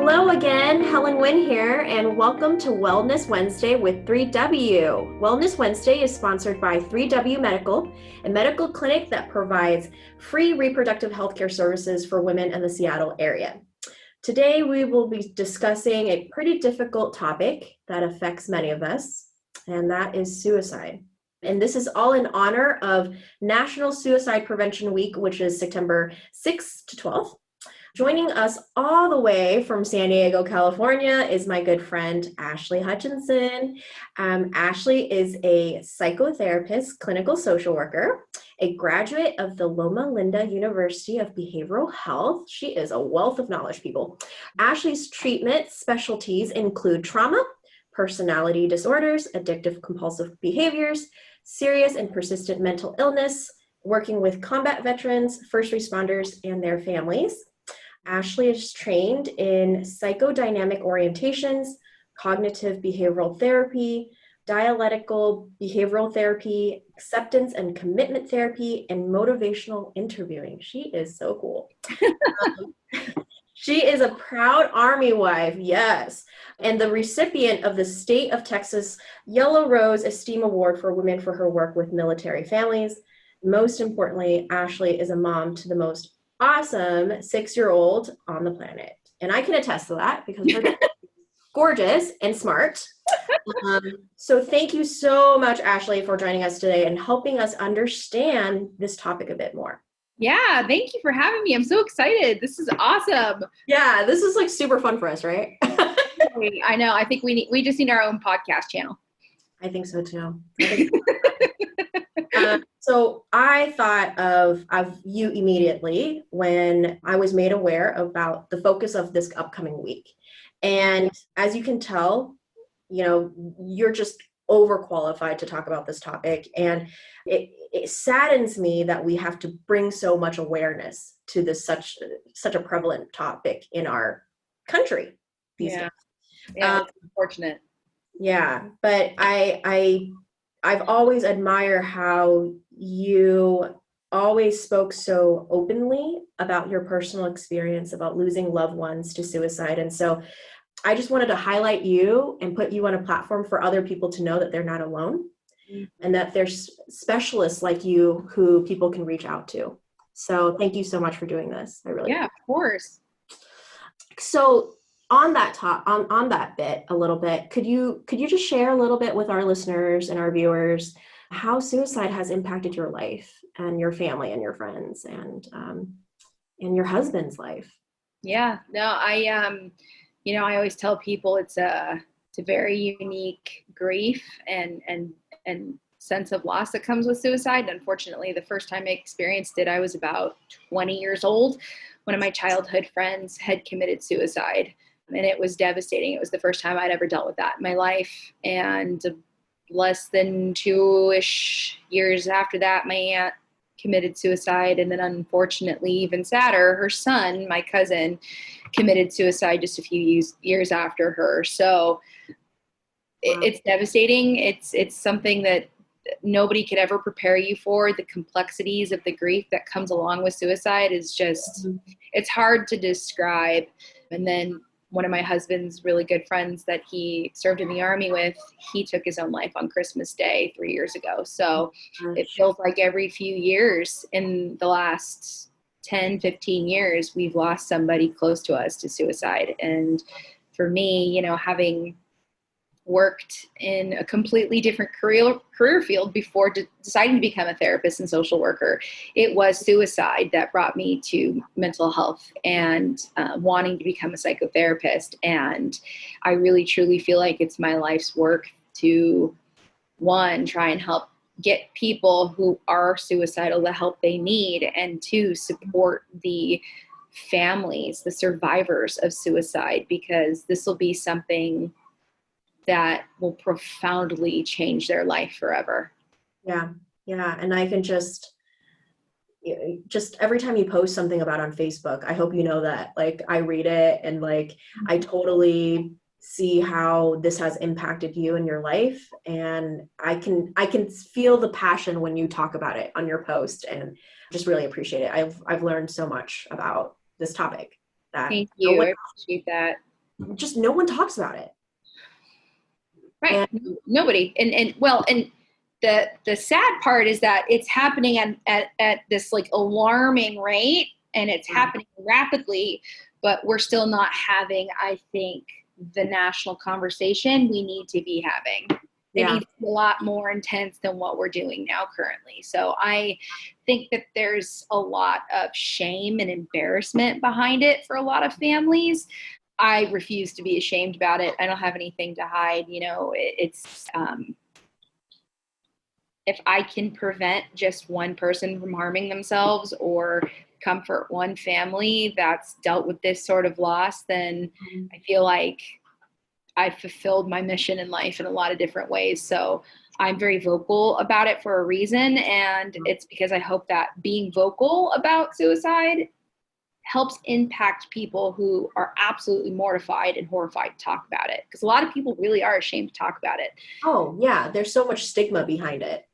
Hello again, Helen Wynn here, and welcome to Wellness Wednesday with 3W. Wellness Wednesday is sponsored by 3W Medical, a medical clinic that provides free reproductive healthcare services for women in the Seattle area. Today, we will be discussing a pretty difficult topic that affects many of us, and that is suicide. And this is all in honor of National Suicide Prevention Week, which is September 6th to 12th. Joining us all the way from San Diego, California is my good friend, Ashley Hutchinson. Ashley is a psychotherapist, clinical social worker, a graduate of the Loma Linda University of Behavioral Health. She is a wealth of knowledge, people. Ashley's treatment specialties include trauma, personality disorders, addictive compulsive behaviors, serious and persistent mental illness, working with combat veterans, first responders, and their families. Ashley is trained in psychodynamic orientations, cognitive behavioral therapy, dialectical behavioral therapy, acceptance and commitment therapy, and motivational interviewing. She is so cool. She is a proud Army wife, yes, and the recipient of the State of Texas Yellow Rose Esteem Award for Women for her work with military families. Most importantly, Ashley is a mom to the most awesome 6-year-old on the planet. And I can attest to that because her dad is gorgeous and smart. So thank you so much, Ashley, for joining us today and helping us understand this topic a bit more. Yeah, thank you for having me. I'm so excited. This is awesome. Yeah, this is like super fun for us, right? I know. I think we just need our own podcast channel. I think so too. So I thought of you immediately when I was made aware about the focus of this upcoming week. And as you can tell, you're just overqualified to talk about this topic. And it saddens me that we have to bring so much awareness to this such a prevalent topic in our country these days. Yeah, it's unfortunate. Yeah, but I've always admired how you always spoke so openly about your personal experience about losing loved ones to suicide. And so I just wanted to highlight you and put you on a platform for other people to know that they're not alone and that there's specialists like you who people can reach out to. So thank you so much for doing this. I really of course. So on that bit a little bit, could you just share a little bit with our listeners and our viewers how suicide has impacted your life and your family and your friends and your husband's life? Yeah, no, I always tell people it's a very unique grief and sense of loss that comes with suicide. Unfortunately, the first time I experienced it, I was about 20 years old. One of my childhood friends had committed suicide. And it was devastating. It was the first time I'd ever dealt with that in my life. And less than 2-ish years after that, my aunt committed suicide. And then unfortunately, even sadder, her son, my cousin, committed suicide just a few years after her. So it's devastating. It's something that nobody could ever prepare you for. The complexities of the grief that comes along with suicide is just, it's hard to describe. And then one of my husband's really good friends that he served in the Army with, he took his own life on Christmas Day 3 years ago. So it feels like every few years in the last 10, 15 years, we've lost somebody close to us to suicide. And for me, having worked in a completely different career field before deciding to become a therapist and social worker, it was suicide that brought me to mental health and wanting to become a psychotherapist. And I really truly feel like it's my life's work to, one, try and help get people who are suicidal the help they need, and two, support the families, the survivors of suicide, because this will be something that will profoundly change their life forever. Yeah. And I can just every time you post something about on Facebook, I hope you know that, like, I read it and like, I totally see how this has impacted you in your life. And I can feel the passion when you talk about it on your post, and just really appreciate it. I've learned so much about this topic. Thank you. I appreciate that. just no one talks about it. Right. Nobody. And the sad part is that it's happening at this like alarming rate, and it's happening rapidly, but we're still not having, I think, the national conversation we need to be having. It needs to be a lot more intense than what we're doing now currently. So I think that there's a lot of shame and embarrassment behind it for a lot of families. I refuse to be ashamed about it. I don't have anything to hide. It's if I can prevent just one person from harming themselves or comfort one family that's dealt with this sort of loss, then I feel like I've fulfilled my mission in life in a lot of different ways. So I'm very vocal about it for a reason. And it's because I hope that being vocal about suicide helps impact people who are absolutely mortified and horrified to talk about it. Because a lot of people really are ashamed to talk about it. Oh, yeah. There's so much stigma behind it.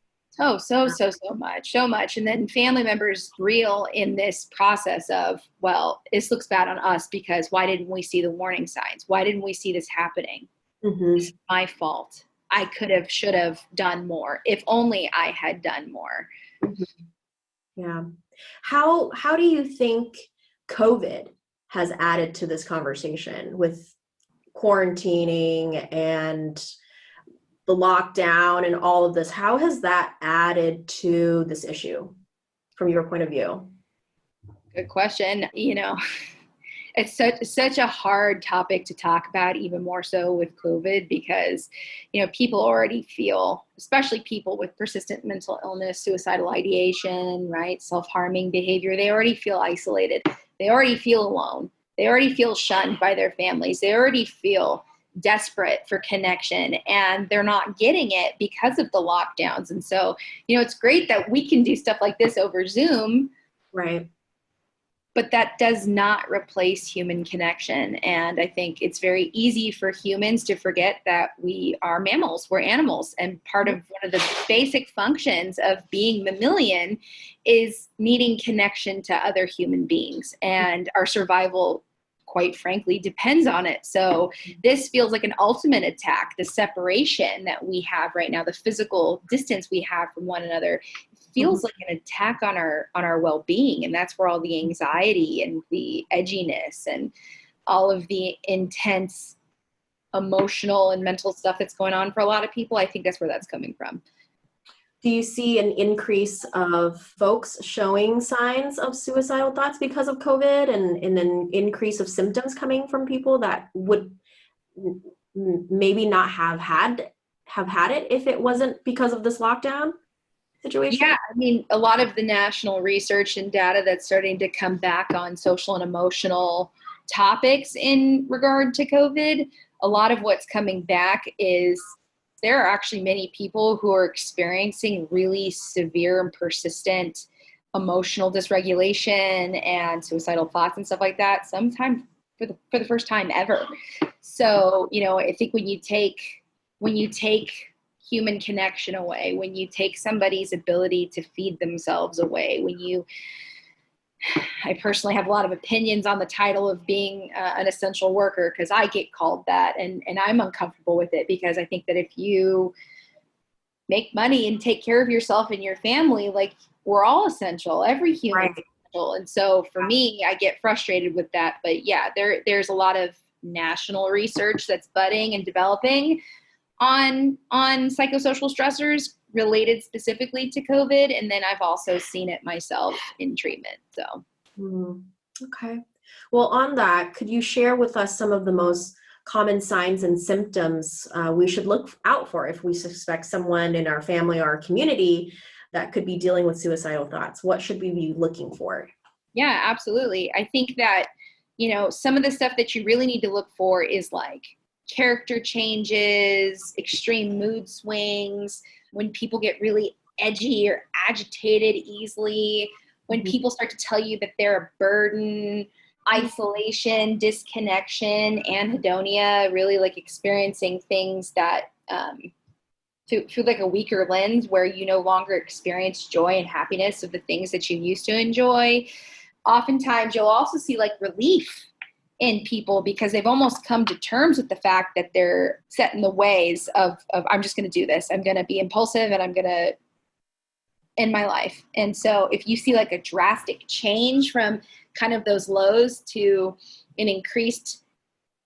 Oh, so much. And then family members reel in this process of, well, this looks bad on us because why didn't we see the warning signs? Why didn't we see this happening? It's my fault. I could have, should have done more. If only I had done more. Yeah. How do you think COVID has added to this conversation with quarantining and the lockdown and all of this? How has that added to this issue from your point of view? Good question. It's such a hard topic to talk about, even more so with COVID, because, people already feel, especially people with persistent mental illness, suicidal ideation, right? Self-harming behavior. They already feel isolated. They already feel alone. They already feel shunned by their families. They already feel desperate for connection, and they're not getting it because of the lockdowns. And so, it's great that we can do stuff like this over Zoom. Right. But that does not replace human connection. And I think it's very easy for humans to forget that we are mammals, we're animals. And part of one of the basic functions of being mammalian is needing connection to other human beings. And our survival, quite frankly, depends on it. So this feels like an ultimate attack. The separation that we have right now, the physical distance we have from one another, feels like an attack on our well-being. And that's where all the anxiety and the edginess and all of the intense emotional and mental stuff that's going on for a lot of people, I think that's where that's coming from. Do you see an increase of folks showing signs of suicidal thoughts because of COVID, and an increase of symptoms coming from people that would maybe not have had it if it wasn't because of this lockdown situation? Yeah, I mean, a lot of the national research and data that's starting to come back on social and emotional topics in regard to COVID, a lot of what's coming back is there are actually many people who are experiencing really severe and persistent emotional dysregulation and suicidal thoughts and stuff like that, sometimes for the first time ever. So, I think when you take human connection away, when you take somebody's ability to feed themselves away, I personally have a lot of opinions on the title of being an essential worker, because I get called that, and I'm uncomfortable with it, because I think that if you make money and take care of yourself and your family, like, we're all essential, every human is essential. And so for me, I get frustrated with that. But yeah, there's a lot of national research that's budding and developing on psychosocial stressors related specifically to COVID. And then I've also seen it myself in treatment. So. Okay. Well, on that, could you share with us some of the most common signs and symptoms we should look out for if we suspect someone in our family or our community that could be dealing with suicidal thoughts? What should we be looking for? Yeah, absolutely. I think that, some of the stuff that you really need to look for is like character changes, extreme mood swings, when people get really edgy or agitated easily, when people start to tell you that they're a burden, isolation, disconnection, anhedonia, really like experiencing things that through like a weaker lens, where you no longer experience joy and happiness of the things that you used to enjoy. Oftentimes you'll also see like relief in people because they've almost come to terms with the fact that they're set in the ways of I'm just going to do this. I'm going to be impulsive and I'm going to end my life. And so if you see like a drastic change from kind of those lows to an increased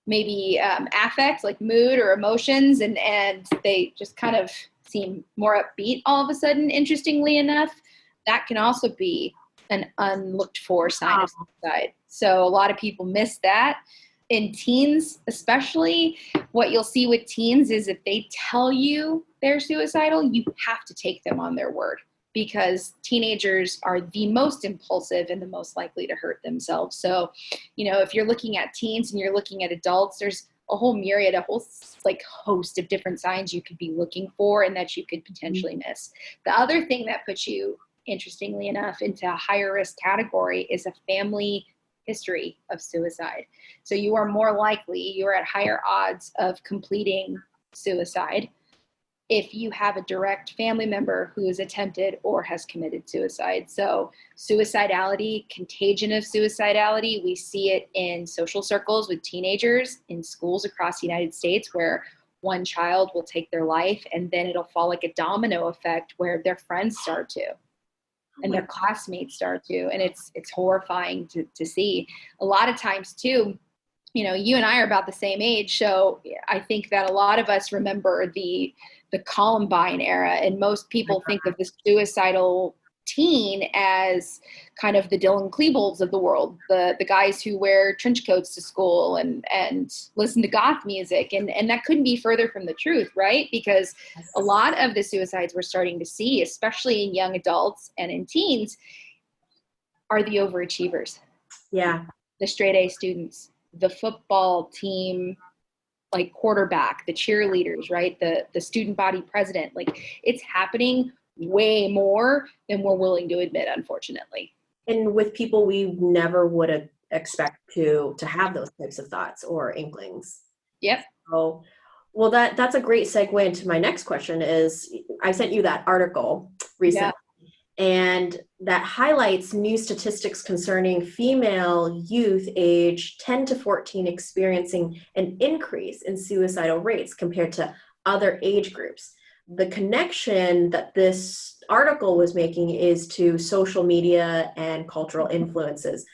maybe affect, like mood or emotions, and they just kind of seem more upbeat all of a sudden, interestingly enough, that can also be an unlooked for sign of suicide. So a lot of people miss that. In teens, especially, what you'll see with teens is if they tell you they're suicidal, you have to take them on their word, because teenagers are the most impulsive and the most likely to hurt themselves. So, if you're looking at teens and you're looking at adults, there's a whole myriad, a whole host of different signs you could be looking for and that you could potentially miss. The other thing that puts you, interestingly enough, into a higher risk category is a family history of suicide. So you are more likely, you're at higher odds of completing suicide if you have a direct family member who has attempted or has committed suicide. So suicidality, contagion of suicidality, we see it in social circles with teenagers, in schools across the United States, where one child will take their life and then it'll fall like a domino effect where their friends start to, and their classmates start to, and it's horrifying to see. A lot of times too, you and I are about the same age, so I think that a lot of us remember the Columbine era, and most people think of the suicidal teen as kind of the Dylan Klebold's of the world, the guys who wear trench coats to school and listen to goth music, and that couldn't be further from the truth, right? Because a lot of the suicides we're starting to see, especially in young adults and in teens, are the overachievers. Yeah. The straight A students, the football team, like quarterback, the cheerleaders, right? The student body president. Like, it's happening way more than we're willing to admit, unfortunately. And with people we never would expect to have those types of thoughts or inklings. Yep. So, well, that's a great segue into my next question. Is I sent you that article recently. Yeah. And that highlights new statistics concerning female youth age 10 to 14 experiencing an increase in suicidal rates compared to other age groups. The connection that this article was making is to social media and cultural influences,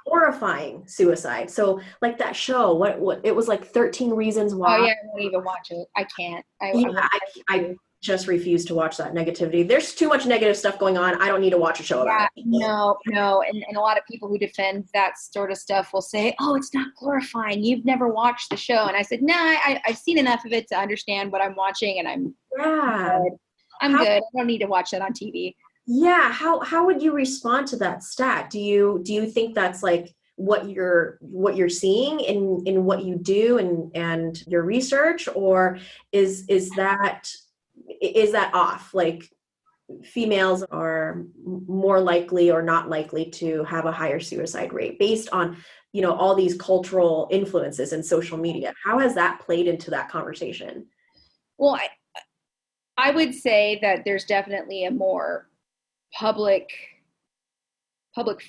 glorifying suicide. So like that show, what it was like 13 Reasons Why. Oh yeah, I won't even watch it. I can't. I just refuse to watch that negativity. There's too much negative stuff going on. I don't need to watch a show about it. No. And a lot of people who defend that sort of stuff will say, oh, it's not glorifying. You've never watched the show. And I said, nah, I've seen enough of it to understand what I'm watching, and I'm good. I'm good. I don't need to watch that on TV. Yeah. How would you respond to that stat? Do you think that's like what you're seeing in what you do and your research, or is that off? Like, females are more likely or not likely to have a higher suicide rate based on, all these cultural influences and social media. How has that played into that conversation? Well, I would say that there's definitely a more public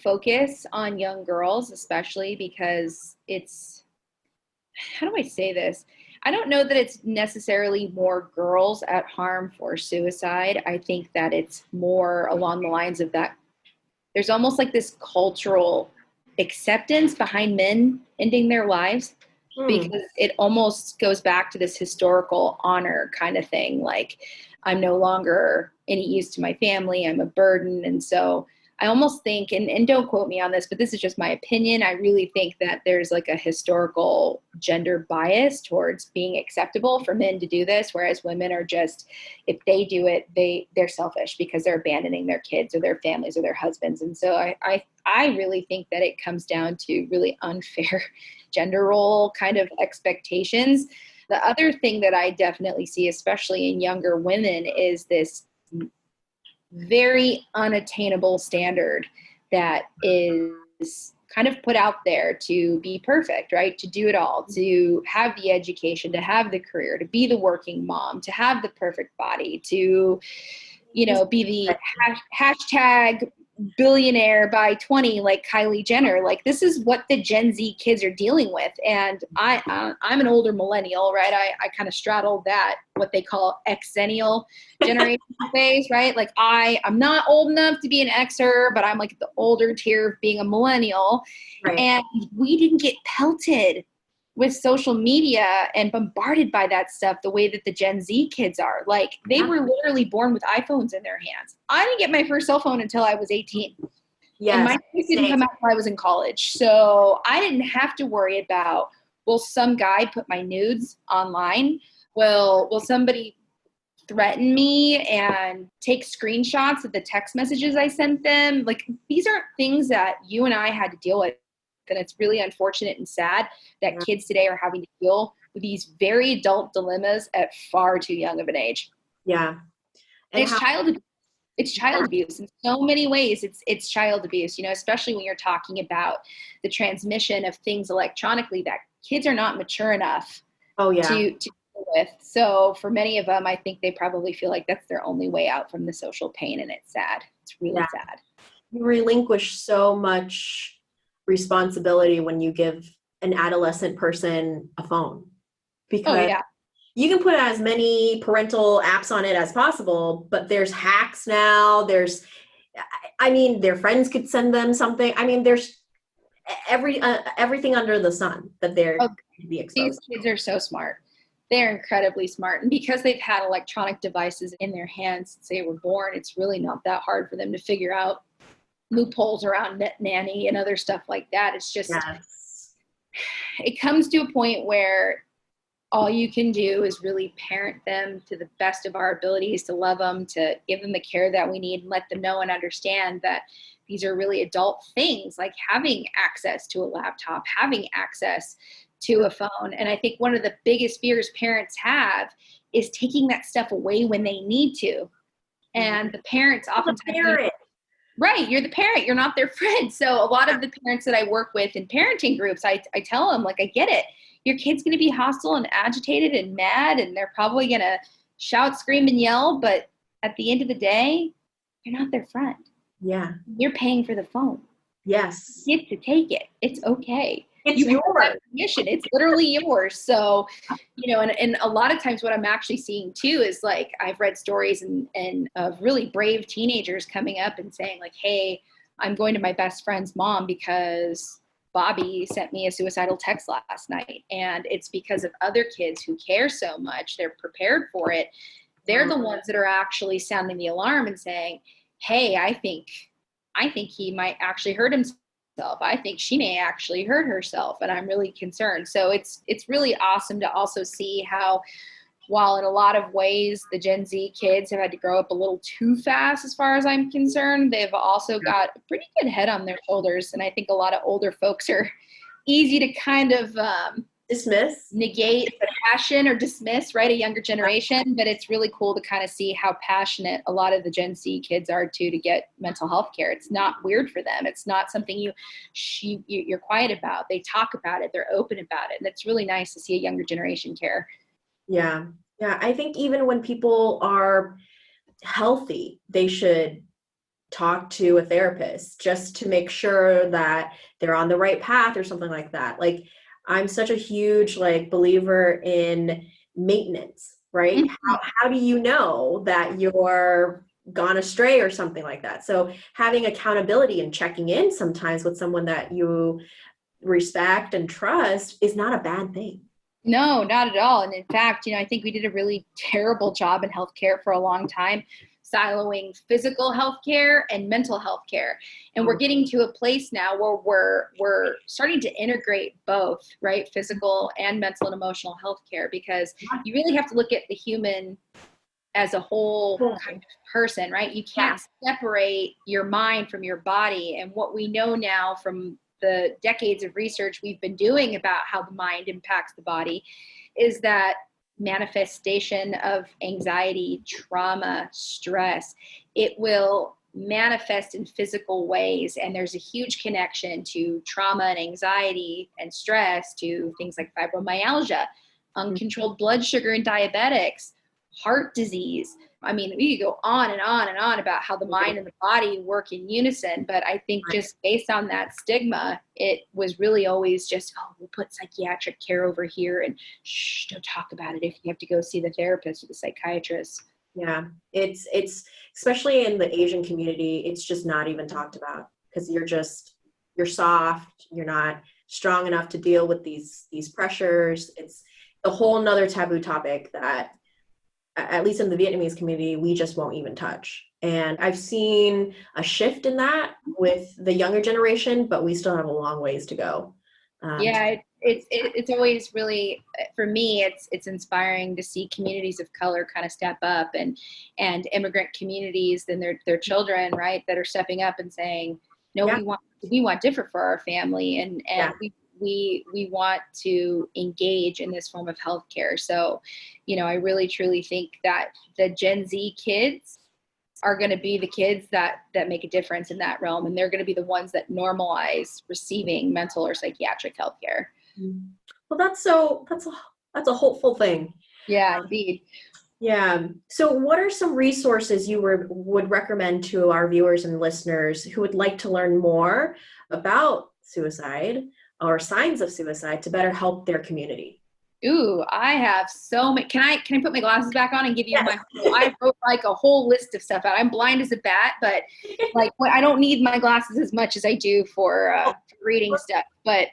focus on young girls, especially because it's, how do I say this? I don't know that it's necessarily more girls at harm for suicide. I think that it's more along the lines of that. There's almost like this cultural acceptance behind men ending their lives, because it almost goes back to this historical honor kind of thing. Like, I'm no longer any use to my family. I'm a burden. And so I almost think, and don't quote me on this, but this is just my opinion, I really think that there's like a historical gender bias towards being acceptable for men to do this, whereas women are just, if they do it, they're selfish because they're abandoning their kids or their families or their husbands. And so I really think that it comes down to really unfair gender role kind of expectations. The other thing that I definitely see, especially in younger women, is this very unattainable standard that is kind of put out there to be perfect, right? To do it all, to have the education, to have the career, to be the working mom, to have the perfect body, to, be the hashtag billionaire by 20, like Kylie Jenner. Like, this is what the Gen Z kids are dealing with. And I'm an older millennial, right? I kind of straddle that, what they call Xennial generation phase, right? Like, I'm not old enough to be an Xer, but I'm like the older tier of being a millennial. Right. And we didn't get pelted with social media and bombarded by that stuff the way that the Gen Z kids are. Like, they were literally born with iPhones in their hands. I didn't get my first cell phone until I was 18. Yes, and my kids didn't come out until I was in college. So I didn't have to worry about, will some guy put my nudes online? Will somebody threaten me and take screenshots of the text messages I sent them? Like, these aren't things that you and I had to deal with. And it's really unfortunate and sad that kids today are having to deal with these very adult dilemmas at far too young of an age. Yeah. And it's child abuse in so many ways. It's child abuse, especially when you're talking about the transmission of things electronically that kids are not mature enough to deal with. So for many of them, I think they probably feel like that's their only way out from the social pain. And it's sad. It's really sad. You relinquish so much responsibility when you give an adolescent person a phone, because you can put as many parental apps on it as possible, but there's hacks now. Their friends could send them something. I mean, there's everything under the sun that they're going to be exposed to. These kids are so smart. They're incredibly smart. And because they've had electronic devices in their hands since they were born, it's really not that hard for them to figure out loopholes around Net Nanny and other stuff like that. It's just, it comes to a point where all you can do is really parent them to the best of our abilities, to love them, to give them the care that we need, and let them know and understand that these are really adult things, like having access to a laptop, having access to a phone. And I think one of the biggest fears parents have is taking that stuff away when they need to. And the parents oftentimes... Right. You're the parent. You're not their friend. So a lot of the parents that I work with in parenting groups, I tell them, like, I get it. Your kid's going to be hostile and agitated and mad, and they're probably going to shout, scream, and yell. But at the end of the day, you're not their friend. Yeah. You're paying for the phone. Yes. You get to take it. It's okay. It's yours. Permission. It's literally yours. So, and a lot of times what I'm actually seeing too is, like, I've read stories and of really brave teenagers coming up and saying, like, hey, I'm going to my best friend's mom because Bobby sent me a suicidal text last night. And it's because of other kids who care so much. They're prepared for it. They're the ones that are actually sounding the alarm and saying, hey, I think he might actually hurt himself. I think she may actually hurt herself, and I'm really concerned. So it's really awesome to also see how, while in a lot of ways the Gen Z kids have had to grow up a little too fast as far as I'm concerned, they've also got a pretty good head on their shoulders. And I think a lot of older folks are easy to kind of negate the passion or dismiss, right, a younger generation. But it's really cool to kind of see how passionate a lot of the Gen Z kids are to get mental health care. It's not weird for them. It's not something you're quiet about. They talk about it. They're open about it. And it's really nice to see a younger generation care. Yeah. Yeah. I think even when people are healthy, they should talk to a therapist just to make sure that they're on the right path or something like that. Like, I'm such a huge believer in maintenance, right? Mm-hmm. How do you know that you're gone astray or something like that? So having accountability and checking in sometimes with someone that you respect and trust is not a bad thing. No, not at all. And in fact, I think we did a really terrible job in healthcare for a long time, siloing physical health care and mental health care. And we're getting to a place now where we're starting to integrate both, right? Physical and mental and emotional health care, because you really have to look at the human as a whole kind of person, right? You can't separate your mind from your body. And what we know now from the decades of research we've been doing about how the mind impacts the body is that manifestation of anxiety, trauma, stress, it will manifest in physical ways. And there's a huge connection to trauma and anxiety and stress to things like fibromyalgia, uncontrolled blood sugar and diabetics, heart disease. I mean, we could go on and on and on about how the mind and the body work in unison, but I think just based on that stigma, it was really always just, oh, we'll put psychiatric care over here and shh, don't talk about it if you have to go see the therapist or the psychiatrist. Yeah, it's especially in the Asian community, it's just not even talked about because you're soft, you're not strong enough to deal with these pressures. It's a whole nother taboo topic that, at least in the Vietnamese community, we just won't even touch. And I've seen a shift in that with the younger generation, but we still have a long ways to go. Yeah, it's always really, for me, it's inspiring to see communities of color kind of step up and immigrant communities and their children, right, that are stepping up and saying, no, Yeah. we want different for our family, and Yeah. we want to engage in this form of healthcare. So, I really truly think that the Gen Z kids are going to be the kids that make a difference in that realm, and they're going to be the ones that normalize receiving mental or psychiatric health care. Well, that's a hopeful thing. Yeah, indeed. Yeah. So what are some resources you would recommend to our viewers and listeners who would like to learn more about suicide or signs of suicide to better help their community? Ooh, I have so many. Can I put my glasses back on and give you Yes. I wrote like a whole list of stuff out. I'm blind as a bat, but like I don't need my glasses as much as I do for reading stuff. But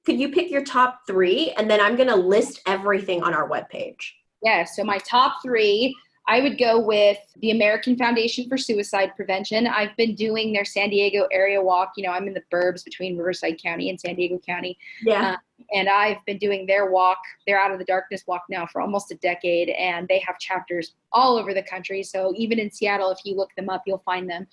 could you pick your top 3 and then I'm going to list everything on our webpage? Yeah. So my top 3, I would go with the American Foundation for Suicide Prevention. I've been doing their San Diego area walk. I'm in the burbs between Riverside County and San Diego County. Yeah. And I've been doing their walk, their Out of the Darkness walk now for almost a decade. And they have chapters all over the country. So even in Seattle, if you look them up, you'll find them.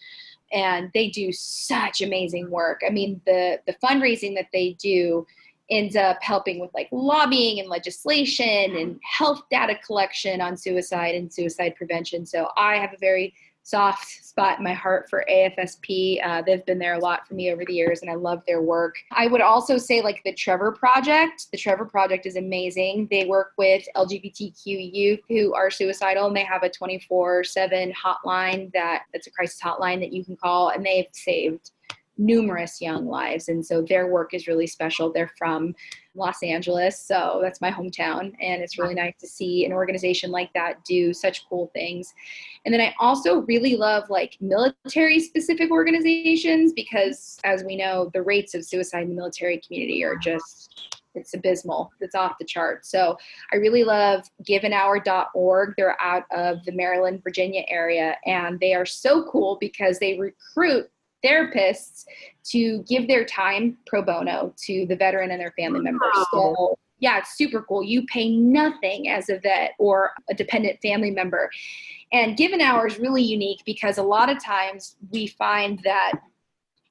And they do such amazing work. I mean, the fundraising that they do ends up helping with like lobbying and legislation and health data collection on suicide and suicide prevention. So I have a very soft spot in my heart for AFSP. They've been there a lot for me over the years, and I love their work. I would also say like the Trevor Project. The Trevor Project is amazing. They work with LGBTQ youth who are suicidal, and they have a 24/7 hotline that's a crisis hotline that you can call, and they've saved numerous young lives. And so their work is really special. They're from Los Angeles, so that's my hometown. And it's really nice to see an organization like that do such cool things. And then I also really love like military specific organizations, because as we know, the rates of suicide in the military community are it's abysmal. It's off the chart. So I really love giveanhour.org. They're out of the Maryland, Virginia area. And they are so cool because they recruit therapists to give their time pro bono to the veteran and their family members. So yeah, it's super cool. You pay nothing as a vet or a dependent family member. And Give an Hour is really unique because a lot of times we find that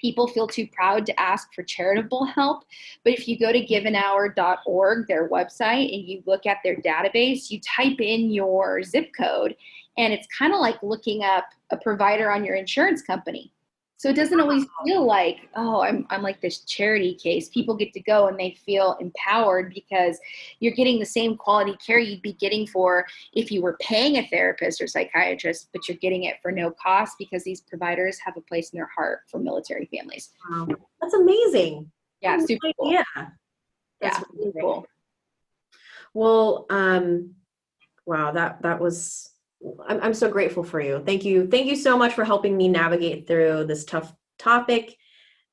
people feel too proud to ask for charitable help. But if you go to giveanhour.org, their website, and you look at their database, you type in your zip code, and it's kind of like looking up a provider on your insurance company. So it doesn't always feel like, oh, I'm like this charity case. People get to go and they feel empowered because you're getting the same quality care you'd be getting for if you were paying a therapist or psychiatrist, but you're getting it for no cost because these providers have a place in their heart for military families. Wow. That's amazing. Yeah, super cool. Yeah. That's really cool. Well, wow, that was, I'm so grateful for you. Thank you so much for helping me navigate through this tough topic.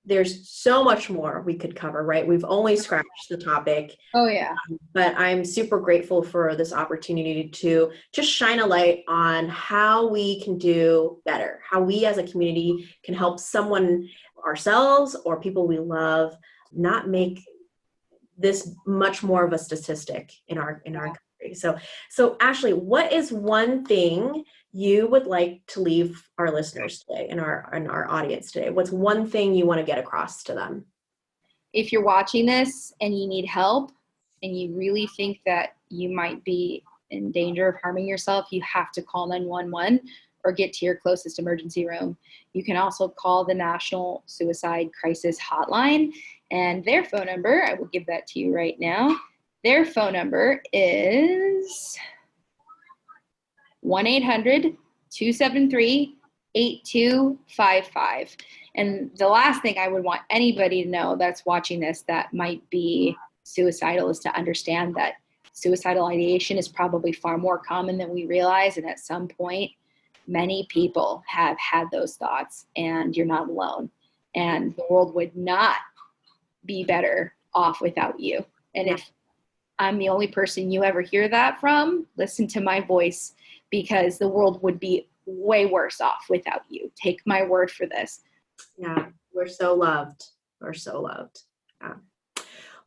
There's so much more we could cover, right? We've only scratched the topic. Oh yeah. But I'm super grateful for this opportunity to just shine a light on how we can do better, how we as a community can help someone, ourselves or people we love, not make this much more of a statistic in our country. So Ashley, what is one thing you would like to leave our listeners today and our audience today? What's one thing you want to get across to them? If you're watching this and you need help and you really think that you might be in danger of harming yourself, you have to call 911 or get to your closest emergency room. You can also call the National Suicide Crisis Hotline, and their phone number, I will give that to you right now. Their phone number is 1-800-273-8255. And the last thing I would want anybody to know that's watching this that might be suicidal is to understand that suicidal ideation is probably far more common than we realize. And at some point, many people have had those thoughts, and you're not alone. And the world would not be better off without you. And if I'm the only person you ever hear that from, listen to my voice, because the world would be way worse off without you. Take my word for this. Yeah, we're so loved. We're so loved. Yeah.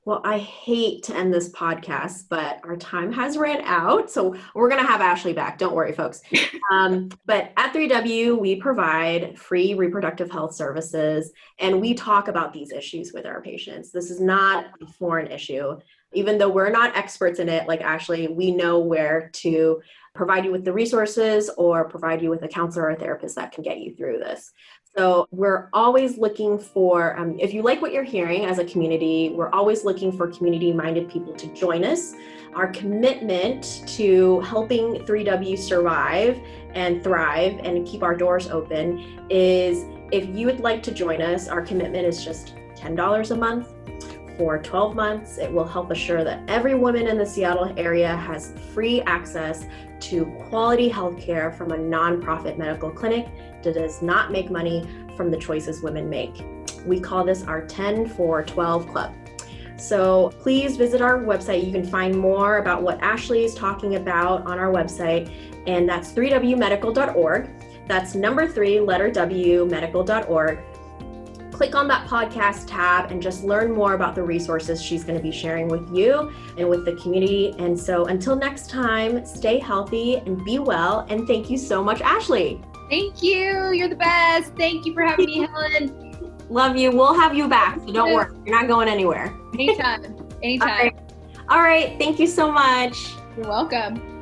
Well, I hate to end this podcast, but our time has ran out. So we're going to have Ashley back. Don't worry, folks. But at 3W, we provide free reproductive health services, and we talk about these issues with our patients. This is not a foreign issue. Even though we're not experts in it, like Ashley, we know where to provide you with the resources or provide you with a counselor or a therapist that can get you through this. So we're always looking for, if you like what you're hearing as a community, we're always looking for community-minded people to join us. Our commitment to helping 3W survive and thrive and keep our doors open is, if you would like to join us, our commitment is just $10 a month. For 12 months, it will help assure that every woman in the Seattle area has free access to quality healthcare from a nonprofit medical clinic that does not make money from the choices women make. We call this our 10 for 12 Club. So please visit our website. You can find more about what Ashley is talking about on our website, and that's 3wmedical.org. That's number 3, letter W, medical.org. Click on that podcast tab and just learn more about the resources she's going to be sharing with you and with the community. And so until next time, stay healthy and be well. And thank you so much, Ashley. Thank you. You're the best. Thank you for having me, Helen. Love you. We'll have you back. So don't worry. You're not going anywhere. Anytime. Anytime. All right. Thank you so much. You're welcome.